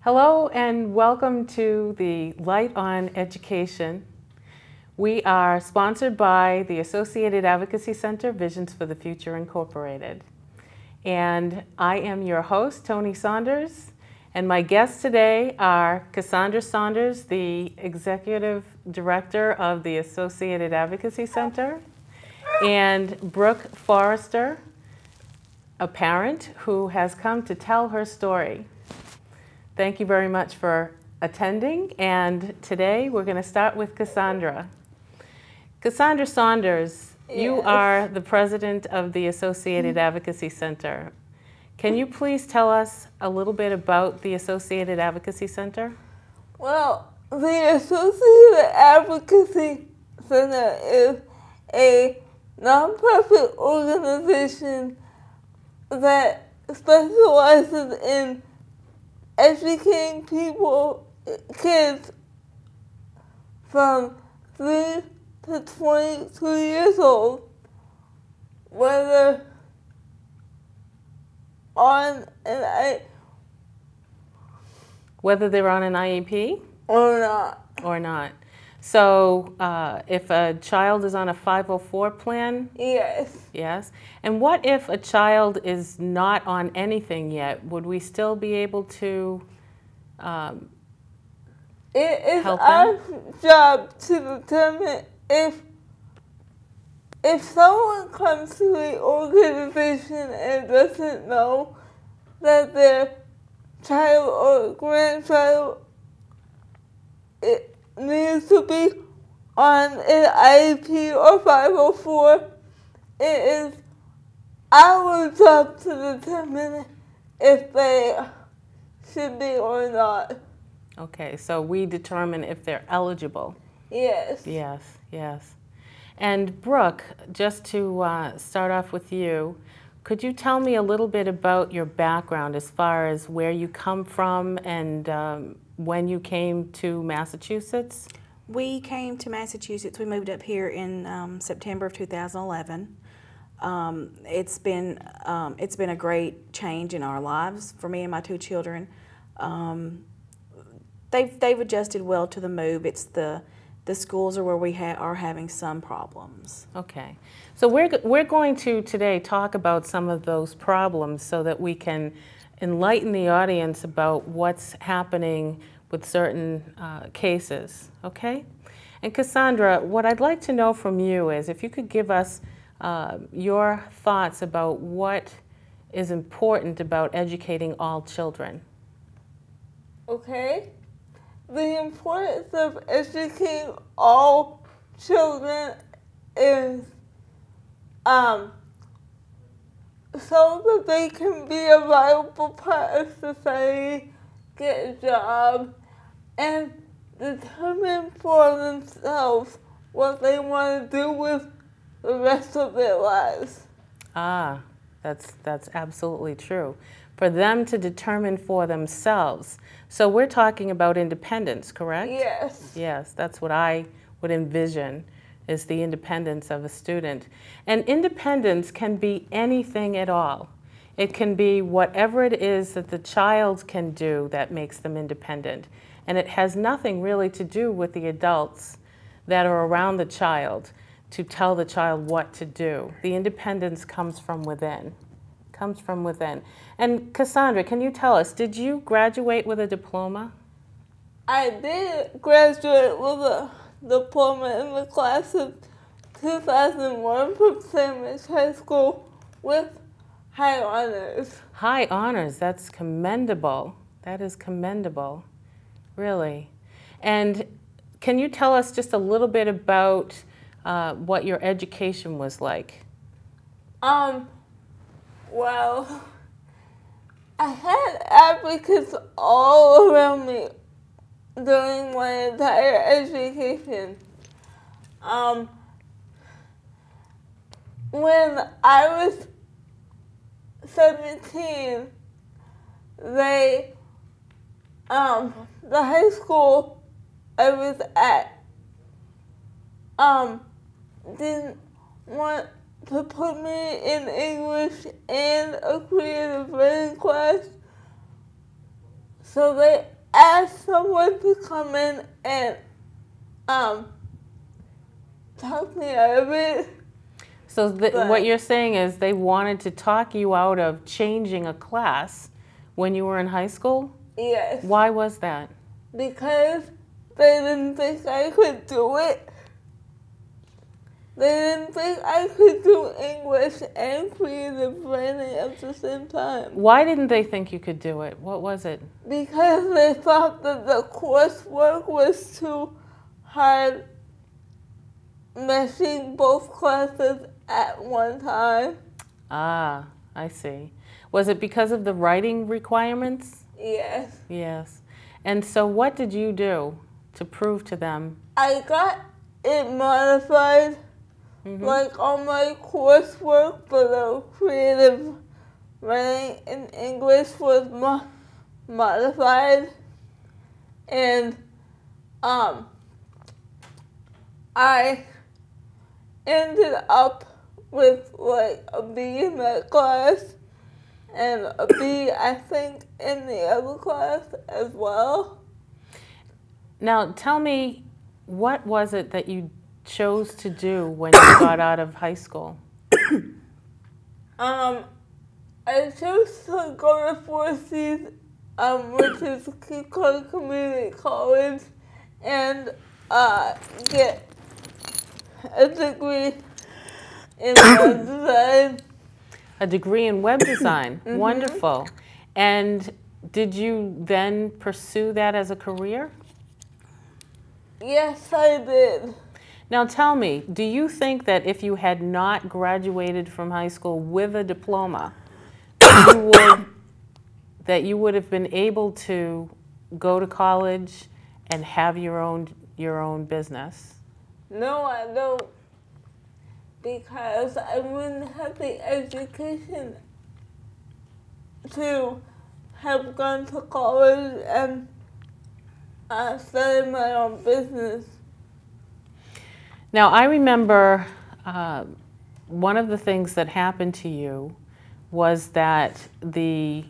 Hello and welcome to the Light on Education. We are sponsored by the Associated Advocacy Center, Visions for the Future Incorporated. And I am your host, Tony Saunders, and my guests today are Cassandra Saunders, the Executive Director of the Associated Advocacy Center, and Brooke Forrester, a parent who has come to tell her story. Thank you very much for attending, and today we're going to start with Cassandra. Cassandra Saunders, you are the president of the Associated Advocacy Center. Can you please tell us a little bit about the Associated Advocacy Center? Well, the Associated Advocacy Center is a nonprofit organization that specializes in educating people, kids from 3 to 22 years old, whether they're on an IEP or not. Or not. So if a child is on a 504 plan? Yes. Yes. And what if a child is not on anything yet? Would we still be able to It is help our them? job to determine if someone comes to the organization and doesn't know that their child or grandchild needs to be on an IEP or 504, it is our job to determine if they should be or not. Okay, so we determine if they're eligible. Yes. Yes, yes. And Brooke, just to start off with you, could you tell me a little bit about your background as far as where you come from and when you came to Massachusetts? We came to Massachusetts. We moved up here in September of 2011. It's been a great change in our lives for me and my 2 children. They've adjusted well to the move. It's the schools are where we are having some problems. Okay, so we're going to today talk about some of those problems so that we can enlighten the audience about what's happening with certain cases, okay? And Cassandra, what I'd like to know from you is if you could give us your thoughts about what is important about educating all children. Okay. The importance of educating all children is so that they can be a viable part of society, get a job, and determine for themselves what they want to do with the rest of their lives. Ah, that's absolutely true. For them to determine for themselves. So we're talking about independence, correct? Yes. Yes, that's what I would envision, is the independence of a student. And independence can be anything at all. It can be whatever it is that the child can do that makes them independent. And it has nothing really to do with the adults that are around the child to tell the child what to do. The independence comes from within. Comes from within. And Cassandra, can you tell us, did you graduate with a diploma? I did graduate with a diploma in the class of 2001 from Sandwich High School with high honors. High honors, that's commendable. That is commendable, really. And can you tell us just a little bit about what your education was like? Well, I had advocates all around me during my entire education. When I was 17, the high school I was at didn't want to put me in English and a creative writing class. So they asked someone to come in and talk me out of it. So what you're saying is they wanted to talk you out of changing a class when you were in high school? Yes. Why was that? Because they didn't think I could do it. They didn't think I could do English and creative writing at the same time. Why didn't they think you could do it? What was it? Because they thought that the coursework was too hard, meshing both classes at one time. Ah, I see. Was it because of the writing requirements? Yes. Yes. And so what did you do to prove to them? I got it modified. Like all my coursework for the creative writing in English was modified, and I ended up with like a B in that class and a B, I think, in the other class as well. Now tell me, what was it that you chose to do when you got out of high school? I chose to go to Four Seas, which is Keokuk Community College, and get a degree in web design. A degree in web design. Wonderful. And did you then pursue that as a career? Yes, I did. Now tell me, do you think that if you had not graduated from high school with a diploma, that you would have been able to go to college and have your own business? No, I don't, because I wouldn't have the education to have gone to college and started my own business. Now, I remember one of the things that happened to you was that the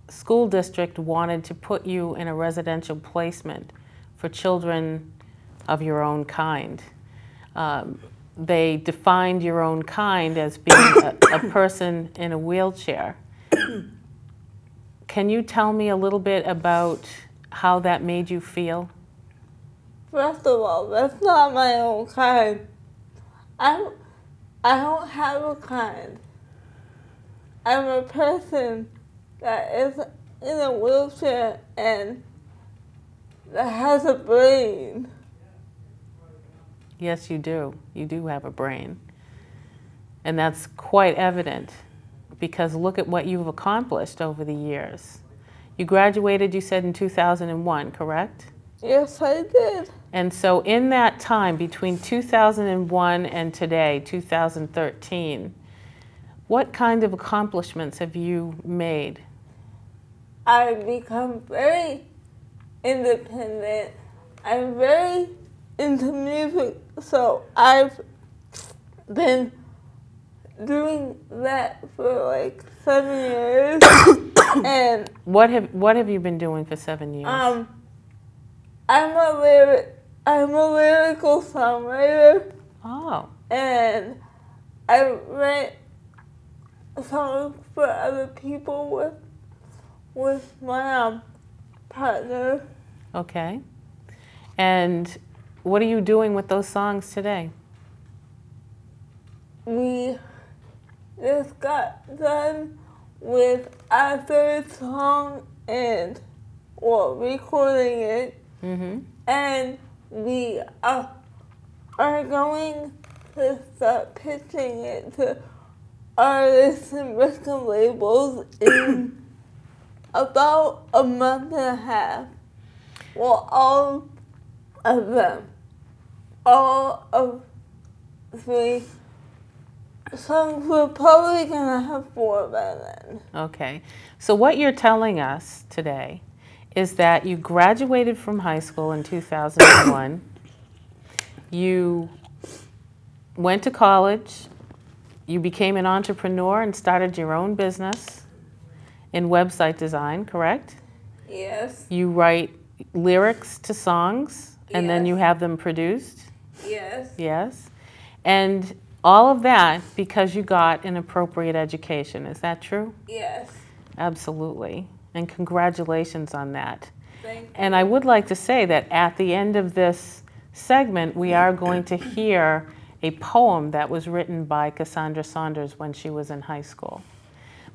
school district wanted to put you in a residential placement for children of your own kind. They defined your own kind as being a person in a wheelchair. Can you tell me a little bit about how that made you feel? First of all, that's not my own kind. I don't have a kind. I'm a person that is in a wheelchair and that has a brain. Yes, you do. You do have a brain. And that's quite evident, because look at what you've accomplished over the years. You graduated, you said, in 2001, correct? Yes, I did. And so in that time, between 2001 and today, 2013, what kind of accomplishments have you made? I've become very independent. I'm very into music, so I've been doing that for like 7 years. And what have you been doing for 7 years? I'm a lyrical songwriter. Oh. And I write songs for other people with my partner. Okay. And what are you doing with those songs today? We just got done with our third song and recording it. And we are going to start pitching it to artists and record labels in about a month and a half. Well, all of them. All of 3 songs. We're probably going to have 4 by then. Okay. So what you're telling us today is that you graduated from high school in 2001. You went to college. You became an entrepreneur and started your own business in website design, correct? Yes. You write lyrics to songs, and then Yes. you have them produced. Yes. Yes. And all of that because you got an appropriate education. Is that true? Yes. Absolutely. And congratulations on that. Thank you. And I would like to say that at the end of this segment, we are going to hear a poem that was written by Cassandra Saunders when she was in high school.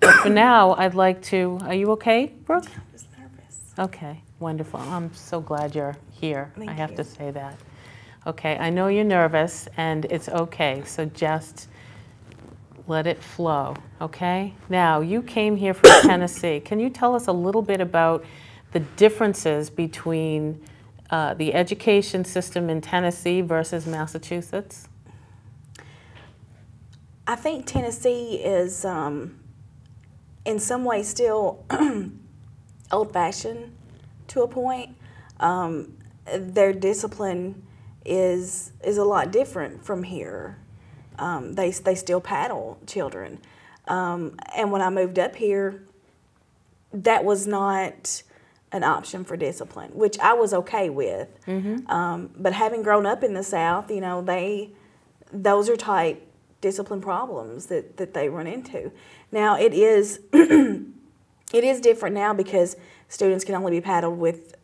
But for now, I'd like to, are you okay, Brooke? I was nervous. Okay, wonderful. I'm so glad you're here. Thank I have you. to say that. Okay, I know you're nervous, and it's okay, so just let it flow, okay? Now, you came here from Tennessee. Can you tell us a little bit about the differences between the education system in Tennessee versus Massachusetts? I think Tennessee is, in some ways, still old-fashioned to a point. Their discipline is a lot different from here. They still paddle children, and when I moved up here, that was not an option for discipline, which I was okay with. But having grown up in the South, you know, those are type discipline problems that they run into. Now it is it is different now because students can only be paddled with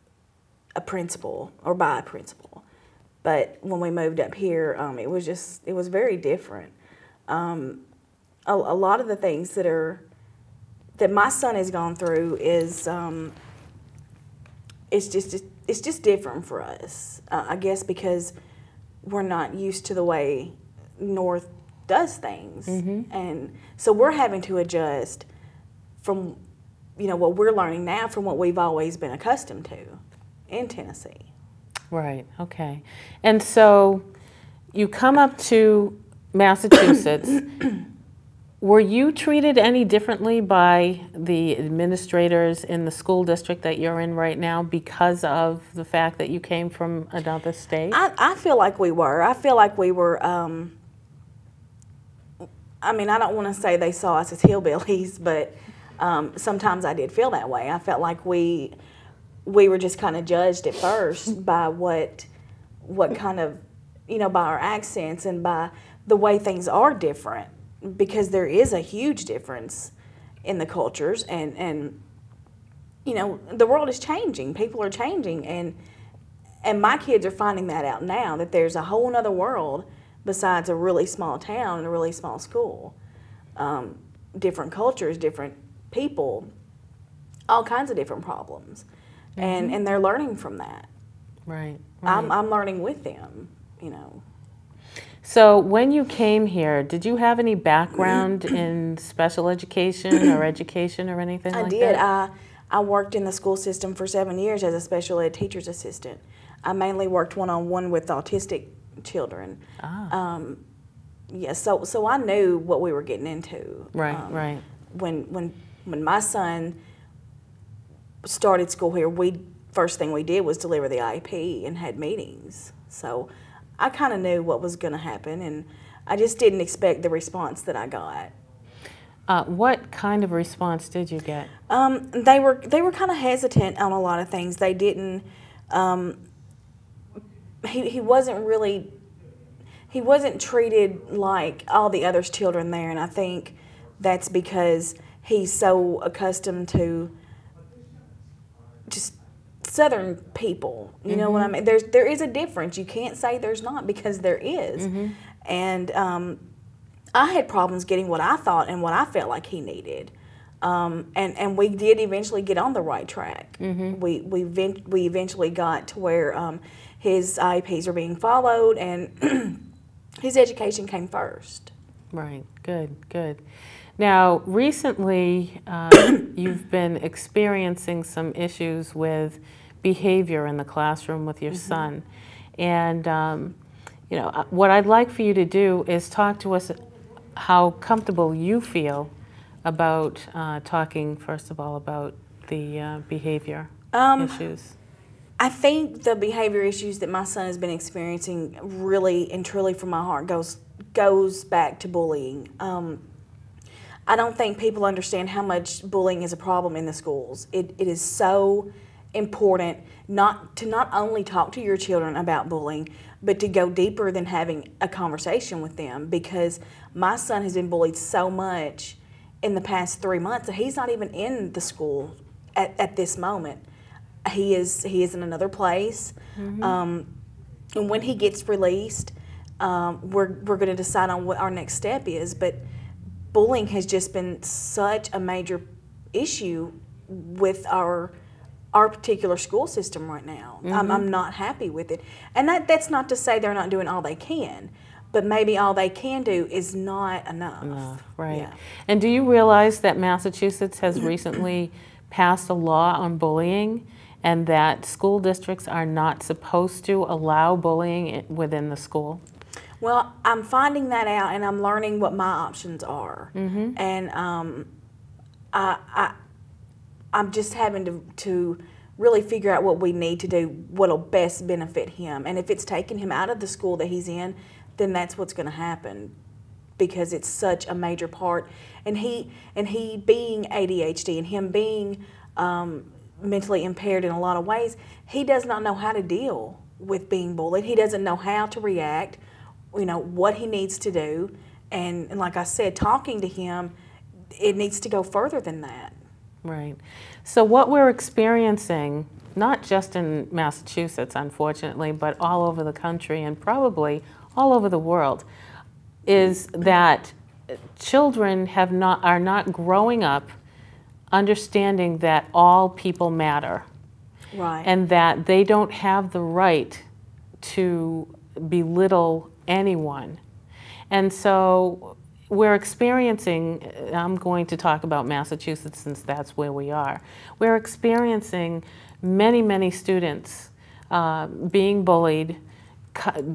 a principal or by a principal. But when we moved up here, it was very different. A lot of the things that my son has gone through is it's just different for us. I guess because we're not used to the way North does things, and so we're having to adjust from what we're learning now from what we've always been accustomed to in Tennessee. Right, okay. And so you come up to Massachusetts. Were you treated any differently by the administrators in the school district that you're in right now because of the fact that you came from another state? I feel like we were. I feel like we were, I mean, I don't want to say they saw us as hillbillies, but sometimes I did feel that way. I felt like we were just kind of judged at first by what kind of, by our accents and by the way things are different, because there is a huge difference in the cultures, and the world is changing. People are changing, and my kids are finding that out now, that there's a whole other world besides a really small town and a really small school. Different cultures, different people, all kinds of different problems. And they're learning from that. Right. I'm learning with them, So when you came here, did you have any background in special education or education or anything like that? I did. I worked in the school system for 7 years as a special ed teacher's assistant. I mainly worked one-on-one with autistic children. So I knew what we were getting into. Right. When my son started school here, first thing we did was deliver the IEP and had meetings. So I kind of knew what was going to happen, and I just didn't expect the response that I got. What kind of response did you get? They were kind of hesitant on a lot of things. They didn't. He wasn't treated like all the other children there, and I think that's because he's so accustomed to just Southern people. You know what I mean? There is a difference. You can't say there's not, because there is. And I had problems getting what I thought and what I felt like he needed. And we did eventually get on the right track. We eventually got to where his IEPs are being followed, and his education came first. Right. Good. Now, recently, you've been experiencing some issues with behavior in the classroom with your son. And, what I'd like for you to do is talk to us how comfortable you feel about talking, first of all, about the behavior issues. I think the behavior issues that my son has been experiencing really and truly from my heart goes back to bullying. I don't think people understand how much bullying is a problem in the schools. It is so important not only talk to your children about bullying, but to go deeper than having a conversation with them, because my son has been bullied so much in the past 3 months that he's not even in the school at this moment. He is in another place. And when he gets released, we're going to decide on what our next step is. But bullying has just been such a major issue with our particular school system right now. I'm not happy with it. And that's not to say they're not doing all they can, but maybe all they can do is not enough. Right. Yeah. And do you realize that Massachusetts has recently passed a law on bullying, and that school districts are not supposed to allow bullying within the school? Well, I'm finding that out, and I'm learning what my options are. And I'm just having to really figure out what we need to do, what'll best benefit him. And if it's taking him out of the school that he's in, then that's what's going to happen, because it's such a major part. And he being ADHD and him being mentally impaired in a lot of ways, he does not know how to deal with being bullied. He doesn't know how to react, what he needs to do. And like I said, talking to him, it needs to go further than that. Right. So what we're experiencing, not just in Massachusetts, unfortunately, but all over the country and probably all over the world, is that children are not growing up understanding that all people matter. Right. And that they don't have the right to belittle anyone. And so we're experiencing, I'm going to talk about Massachusetts since that's where we are, we're experiencing many, many students being bullied.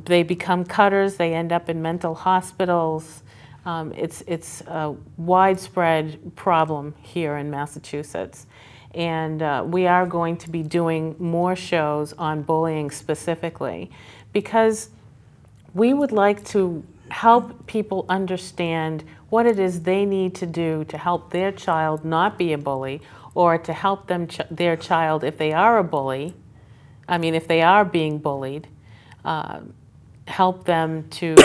They become cutters, they end up in mental hospitals. It's a widespread problem here in Massachusetts. And we are going to be doing more shows on bullying specifically, because we would like to help people understand what it is they need to do to help their child not be a bully, or to help their child, if they are a bully, if they are being bullied, help them to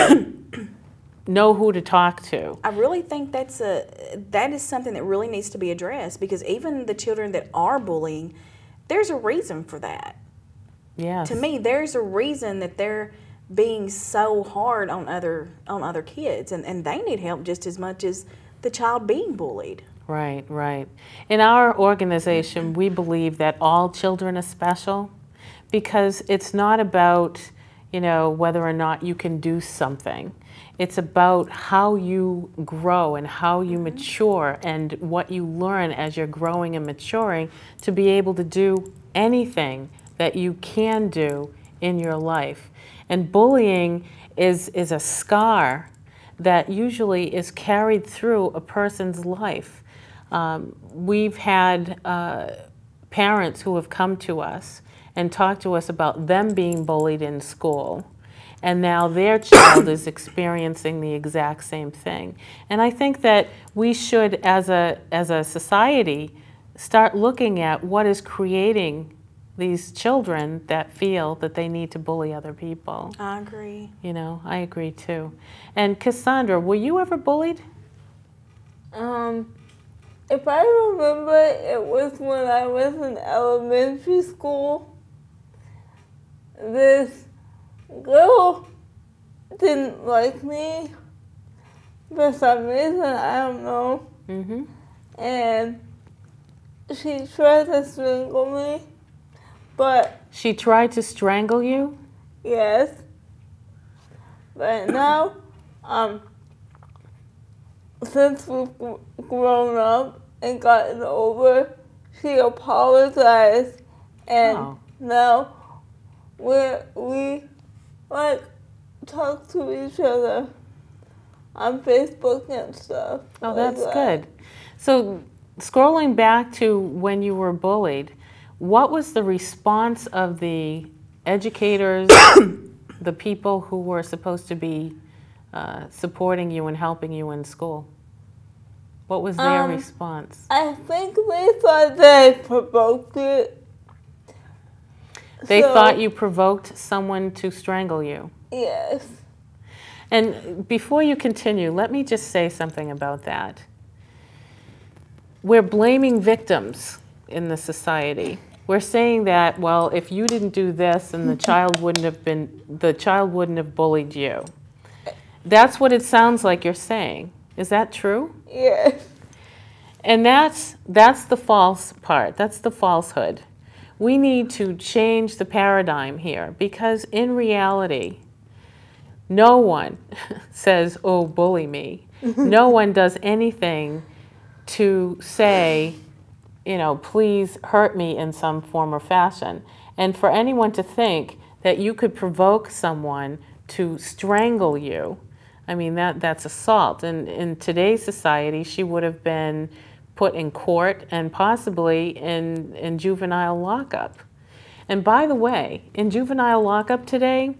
know who to talk to. I really think that is something that really needs to be addressed, because even the children that are bullying, there's a reason for that. Yes. To me, there's a reason that they're being so hard on other kids, and they need help just as much as the child being bullied. Right, right. In our organization, we believe that all children are special, because it's not about, whether or not you can do something. It's about how you grow and how you mature and what you learn as you're growing and maturing to be able to do anything that you can do in your life. And bullying is a scar that usually is carried through a person's life. We've had parents who have come to us and talked to us about them being bullied in school, and now their child is experiencing the exact same thing. And I think that we should, as a society, start looking at what is creating these children that feel that they need to bully other people. I agree. I agree too. And Cassandra, were you ever bullied? If I remember, it was when I was in elementary school. This girl didn't like me for some reason, I don't know. And she tried to strangle me, but... She tried to strangle you? Yes. But now, since we've grown up and gotten over, she apologized, and now we talk to each other on Facebook and stuff. Oh, that's good. So, scrolling back to when you were bullied, what was the response of the educators, the people who were supposed to be supporting you and helping you in school? What was their response? I think they thought that I provoked it. They thought you provoked someone to strangle you. Yes. And before you continue, let me just say something about that. We're blaming victims in the society. We're saying that, well, if you didn't do this, then the child wouldn't have bullied you. That's what it sounds like you're saying. Is that true? Yes. And that's the false part. That's the falsehood. We need to change the paradigm here, because in reality, no one says, oh, bully me. No one does anything to say, you know, please hurt me in some form or fashion. And for anyone to think that you could provoke someone to strangle you, I mean, that's assault. And in today's society, she would have been put in court and possibly in juvenile lockup. And by the way, in juvenile lockup today,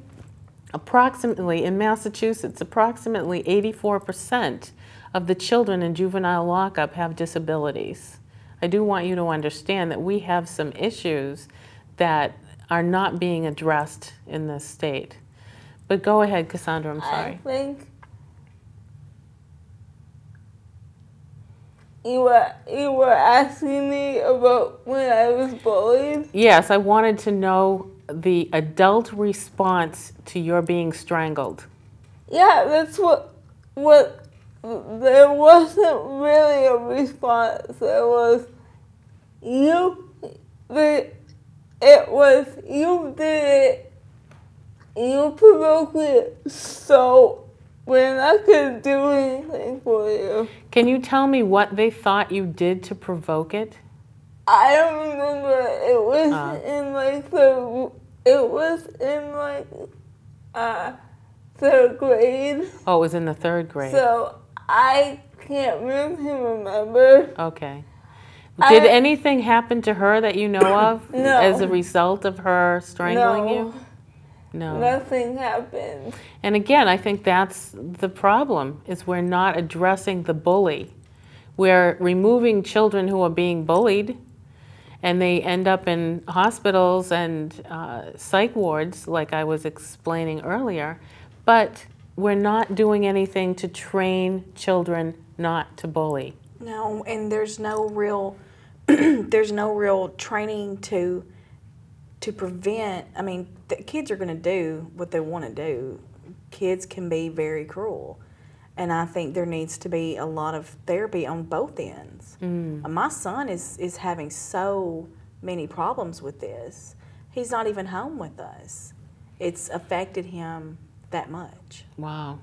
approximately, in Massachusetts, approximately 84% of the children in juvenile lockup have disabilities. I do want you to understand that we have some issues that are not being addressed in this state. But go ahead, Cassandra, I'm sorry. I think you were asking me about when I was bullied? Yes, I wanted to know the adult response to your being strangled. Yeah, that's what there wasn't really a response. There was you did it, you provoked it, so we're not gonna do anything for you. Can you tell me what they thought you did to provoke it? I don't remember. It was in third grade. Oh, it was in the third grade. So I can't really remember. Okay. Did anything happen to her that you know of No. as a result of her strangling you? No. Nothing happened. And again, I think that's the problem, is we're not addressing the bully. We're removing children who are being bullied, and they end up in hospitals and psych wards, like I was explaining earlier, but we're not doing anything to train children not to bully. No, and there's no real there's no real training to prevent. I mean, the kids are going to do what they want to do. Kids can be very cruel, and I think there needs to be a lot of therapy on both ends. My son is having so many problems with this. He's not even home with us. It's affected him that much. Wow.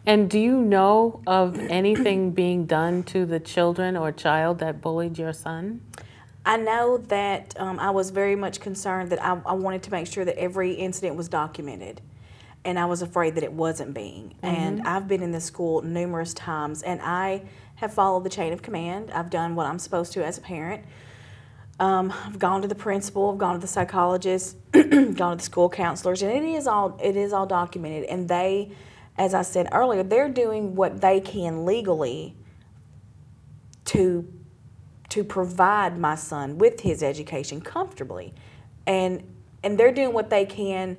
And do you know of anything being done to the children or child that bullied your son? I know that I was very much concerned that I wanted to make sure that every incident was documented, and I was afraid that it wasn't being. And I've been in this school numerous times, and I have followed the chain of command. I've done what I'm supposed to as a parent. I've gone to the principal, I've gone to the psychologist, gone to the school counselors, and it is all documented. And they, as I said earlier, they're doing what they can legally to provide my son with his education comfortably, and they're doing what they can,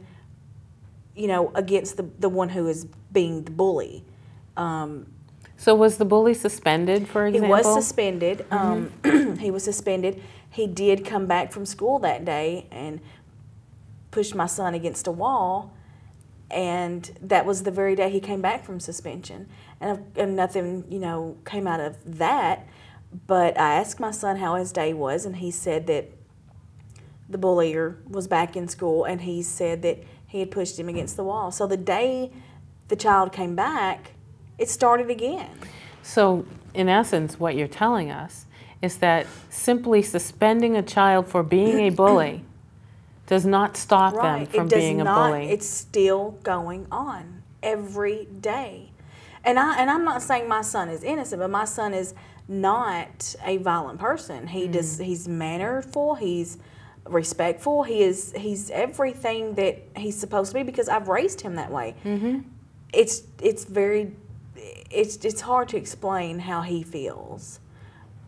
you know, against the one who is being the bully. So was the bully suspended, for example? He was suspended. He was suspended. He did come back from school that day and pushed my son against a wall, and that was the very day he came back from suspension. And nothing, you know, came out of that. But I asked my son how his day was, and he said that the bullier was back in school, and he said that he had pushed him against the wall. So the day the child came back, it started again. So in essence, what you're telling us is that simply suspending a child for being a bully does not stop them from being a bully. It's still going on every day. And I'm not saying my son is innocent, but my son is not a violent person. He's mannerful, he's respectful, he's everything that he's supposed to be, because I've raised him that way. It's very, it's hard to explain how he feels.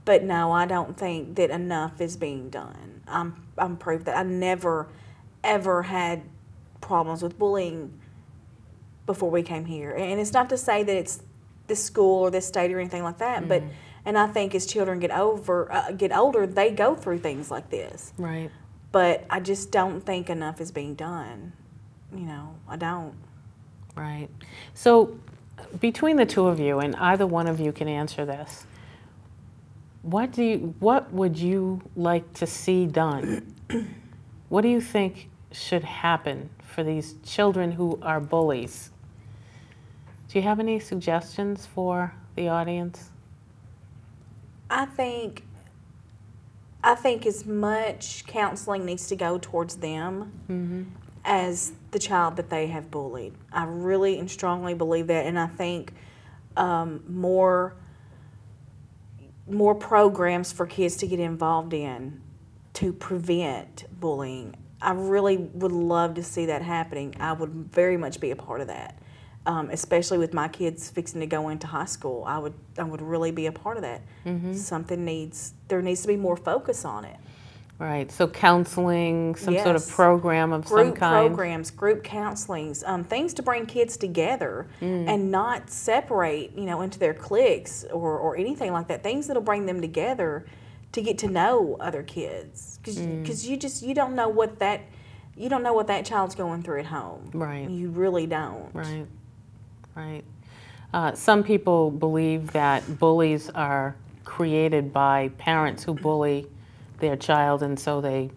But no, I don't think that enough is being done. I'm proof that I never, ever had problems with bullying before we came here. And it's not to say that it's this school or this state or anything like that, but and I think as children get older, they go through things like this. Right. But I just don't think enough is being done. I don't. Right. So between the two of you, and either one of you can answer this, what would you like to see done? What do you think should happen for these children who are bullies? Do you have any suggestions for the audience? I think as much counseling needs to go towards them as the child that they have bullied. I really and strongly believe that, and I think more programs for kids to get involved in to prevent bullying. I really would love to see that happening. I would very much be a part of that. Especially with my kids fixing to go into high school, I would really be a part of that. There needs to be more focus on it. Right. So counseling, some Yes. sort of program of some Group kind. programs, group counselings, things to bring kids together and not separate, into their cliques or anything like that. Things that'll bring them together to get to know other kids, because you don't know what that child's going through at home. Right. You really don't. Right. Right. Some people believe that bullies are created by parents who bully their child, and so they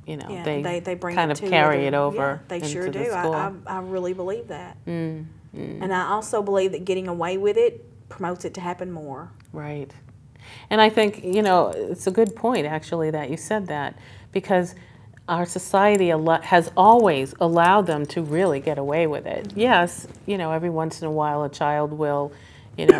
they bring kind it of to carry other- it over. Yeah, they into sure the do. school. I really believe that. And I also believe that getting away with it promotes it to happen more. Right. And I think, it's a good point, actually, that you said that, because our society has always allowed them to really get away with it. Yes, every once in a while a child will,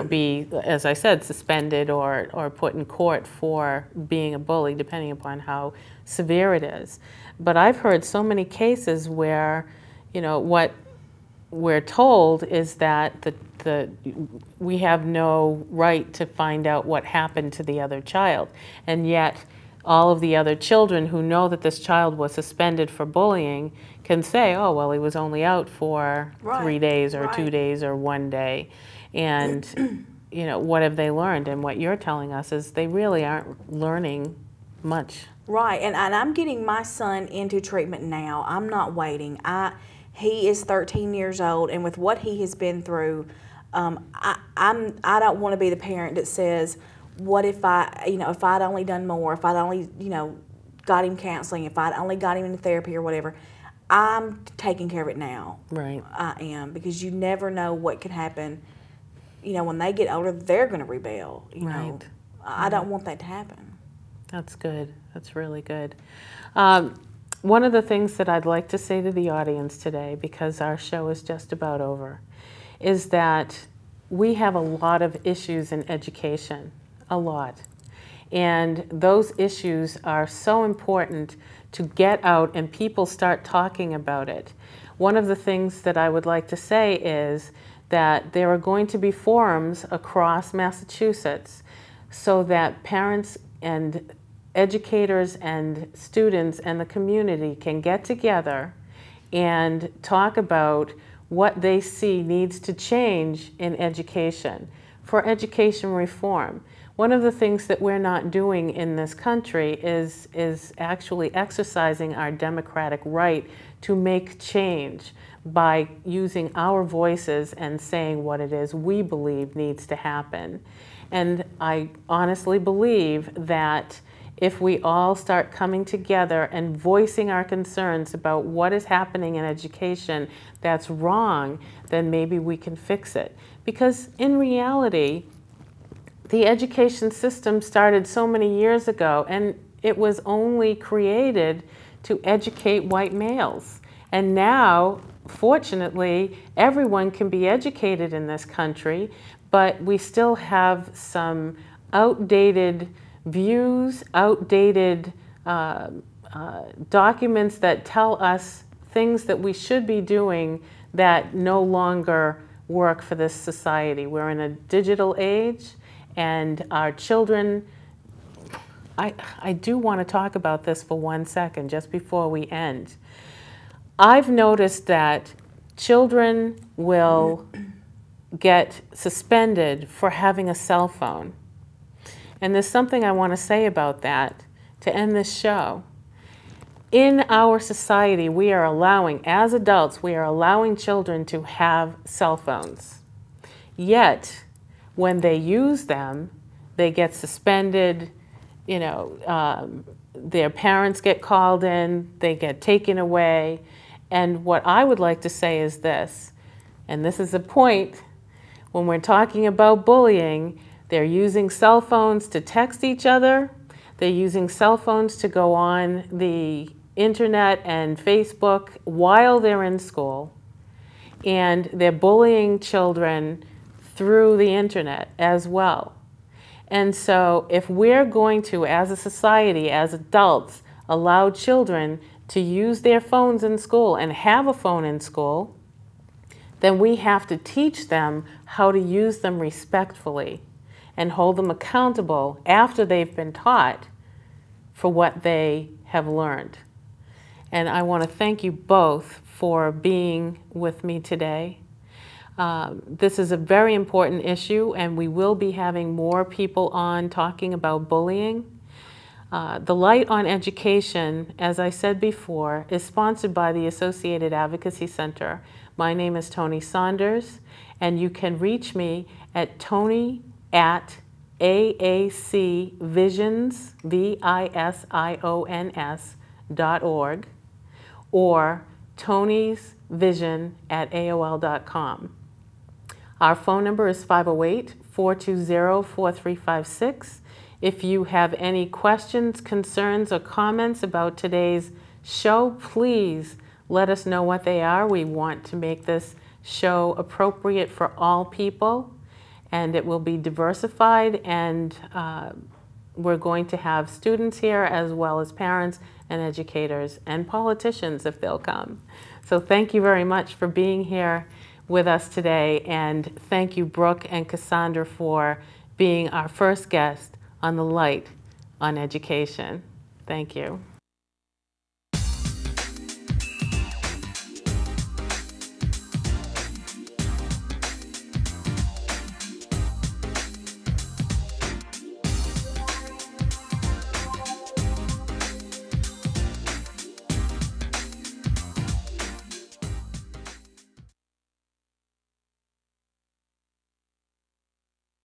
be, as I said, suspended or put in court for being a bully, depending upon how severe it is. But I've heard so many cases where, what we're told is that we have no right to find out what happened to the other child, and yet all of the other children who know that this child was suspended for bullying can say, oh, well, he was only out for 3 days or 2 days or 1 day. And, what have they learned? And what you're telling us is they really aren't learning much. Right, and I'm getting my son into treatment now. I'm not waiting. He is 13 years old, and with what he has been through, I don't want to be the parent that says, what if if I'd only done more, if I'd only, got him counseling, if I'd only got him into therapy or whatever. I'm taking care of it now. Right. I am, because you never know what could happen. When they get older, they're going to rebel. Right. I don't want that to happen. That's good. That's really good. One of the things that I'd like to say to the audience today, because our show is just about over, is that we have a lot of issues in education, a lot. And those issues are so important to get out and people start talking about it. One of the things that I would like to say is that there are going to be forums across Massachusetts so that parents and educators and students and the community can get together and talk about what they see needs to change in education for education reform. One of the things that we're not doing in this country is actually exercising our democratic right to make change by using our voices and saying what it is we believe needs to happen. And I honestly believe that if we all start coming together and voicing our concerns about what is happening in education that's wrong, then maybe we can fix it. Because in reality, the education system started so many years ago, and it was only created to educate white males. And now, fortunately, everyone can be educated in this country, but we still have some outdated views, outdated documents that tell us things that we should be doing that no longer work for this society. We're in a digital age, and our children, I do want to talk about this for 1 second just before we end. I've noticed that children will get suspended for having a cell phone. And there's something I want to say about that to end this show. In our society, we are allowing, as adults, we are allowing children to have cell phones. Yet, when they use them, they get suspended, you know, their parents get called in, they get taken away. And what I would like to say is this, and this is a point, when we're talking about bullying, they're using cell phones to text each other, they're using cell phones to go on the internet and Facebook while they're in school, and they're bullying children through the internet as well. And so if we're going to, as a society, as adults, allow children to use their phones in school and have a phone in school, then we have to teach them how to use them respectfully and hold them accountable after they've been taught for what they have learned. And I want to thank you both for being with me today. This is a very important issue, and we will be having more people on talking about bullying. The Light on Education, as I said before, is sponsored by the Associated Advocacy Center. My name is Toni Saunders, and you can reach me at tony@aacvisions.org or tonysvision@aol.com. Our phone number is 508-420-4356. If you have any questions, concerns, or comments about today's show, please let us know what they are. We want to make this show appropriate for all people, and it will be diversified, and we're going to have students here as well as parents and educators and politicians if they'll come. So thank you very much for being here with us today, and thank you, Brooke and Cassandra, for being our first guest on the Light on Education. Thank you.